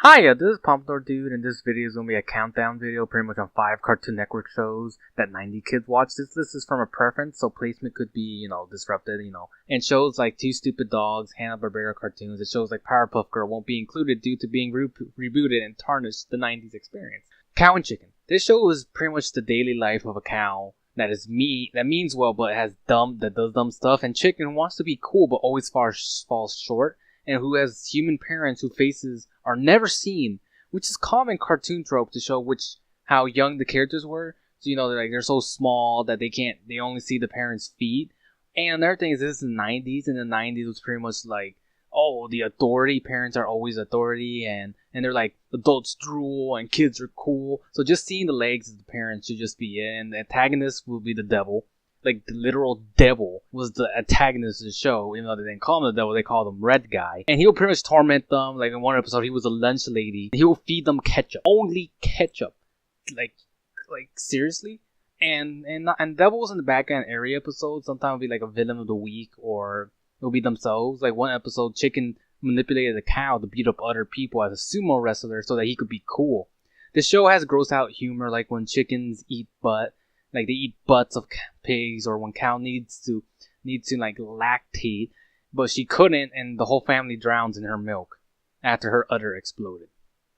Hiya, this is Pompadour Dude, and this video is going to be a countdown video pretty much on 5 Cartoon Network shows that 90 kids watch. This list is from a preference, so placement could be, disrupted, And shows like Two Stupid Dogs, Hanna-Barbera cartoons, and shows like Powerpuff Girl won't be included due to being rebooted and tarnish the 90s experience. Cow and Chicken. This show is pretty much the daily life of a cow that is that means well but does dumb stuff, and Chicken who wants to be cool but always falls short, and who has human parents whose faces are never seen, which is common cartoon trope to show how young the characters were. So they're so small that they only see the parents' feet. And another thing is, this is the 90s, and the 90s was pretty much like, oh, the authority, parents are always authority, and they're like, adults drool and kids are cool. So just seeing the legs of the parents should just be it, and the antagonist will be the devil. Like, the literal devil was the antagonist of the show. Even though they didn't call him the devil, they called him Red Guy. And he would pretty much torment them. Like, in one episode, he was a lunch lady. He would feed them ketchup. Only ketchup. Like seriously? And devils in the background area episodes sometimes would be like a villain of the week, or it'll be themselves. Like, one episode, Chicken manipulated a cow to beat up other people as a sumo wrestler so that he could be cool. The show has gross out humor, like when chickens eat butt. Like, they eat butts of pigs, or when cow needs to like lactate, but she couldn't, and the whole family drowns in her milk after her udder exploded.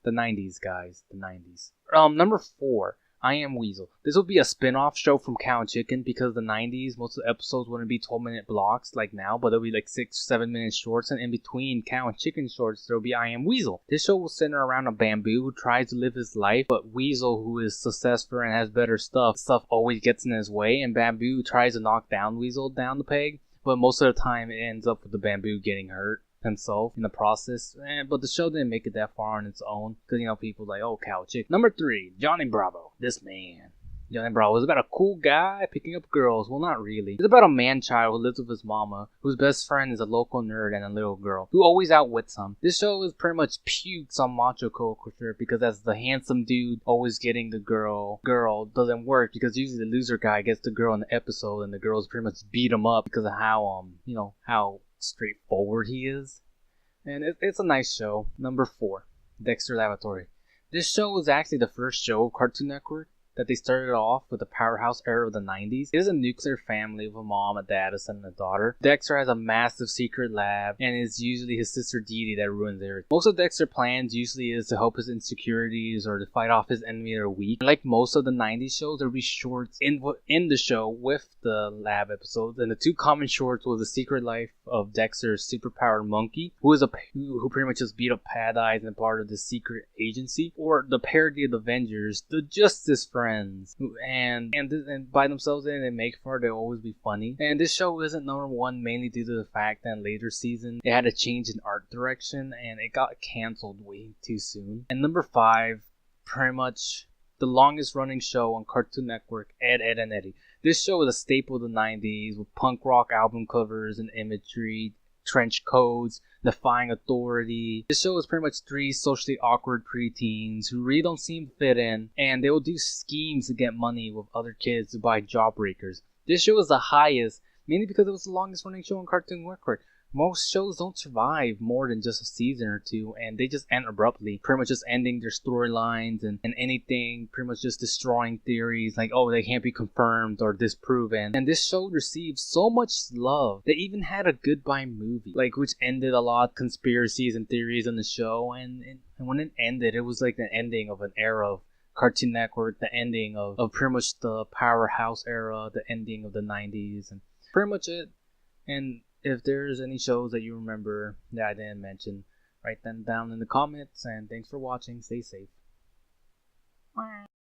The 90s, guys, the 90s. Number 4, I Am Weasel. This will be a spin-off show from Cow and Chicken, because the 90s, most of the episodes wouldn't be 12-minute blocks like now, but they'll be like 6-7-minute shorts, and in between Cow and Chicken shorts, there'll be I Am Weasel. This show will center around a Bamboo who tries to live his life, but Weasel, who is successful and has better stuff always gets in his way, and Bamboo tries to knock down Weasel down the peg, but most of the time it ends up with the Bamboo getting hurt himself in the process. But the show didn't make it that far on its own, because people like, oh, Cow Chick. Number 3, Johnny Bravo. This man, Johnny Bravo, is about a cool guy picking up girls. Well, not really. It's about a man-child who lives with his mama, whose best friend is a local nerd and a little girl who always outwits him. This show is pretty much pukes on macho culture, because as the handsome dude always getting the girl doesn't work, because usually the loser guy gets the girl in the episode, and the girls pretty much beat him up because of how how straightforward he is. And it's a nice show. Number 4, Dexter Laboratory. This show was actually the first show of Cartoon Network that they started off with the powerhouse era of the 90s. It is a nuclear family with a mom, a dad, a son, and a daughter. Dexter has a massive secret lab, and it's usually his sister Dee Dee that ruins everything. Most of Dexter's plans usually is to help his insecurities or to fight off his enemy of the week. Like most of the 90s shows, there'll be shorts in the show with the lab episodes, and the two common shorts was The Secret Life of Dexter's superpowered monkey, who pretty much just beat up Bad Eyes and part of the secret agency, or the parody of the Avengers, the Justice Friends, and by themselves they make for they'll always be funny. And this show isn't number 1 mainly due to the fact that in later season it had a change in art direction and it got canceled way too soon. And number 5, pretty much the longest running show on Cartoon Network, Ed, Edd n Eddy. This show is a staple of the 90s with punk rock album covers and imagery, trench codes, defying authority. This show is pretty much 3 socially awkward preteens who really don't seem to fit in, and they will do schemes to get money with other kids to buy Jawbreakers. This show is the highest, mainly because it was the longest running show on Cartoon Network. Most shows don't survive more than just a season or 2, and they just end abruptly, pretty much just ending their storylines and anything, pretty much just destroying theories like, oh, they can't be confirmed or disproven. And this show received so much love, they even had a goodbye movie, which ended a lot of conspiracies and theories on the show, and when it ended, it was like the ending of an era of Cartoon Network, the ending of pretty much the powerhouse era, the ending of the 90s, and pretty much it. And if there's any shows that you remember that I didn't mention, write them down in the comments, and thanks for watching. Stay safe.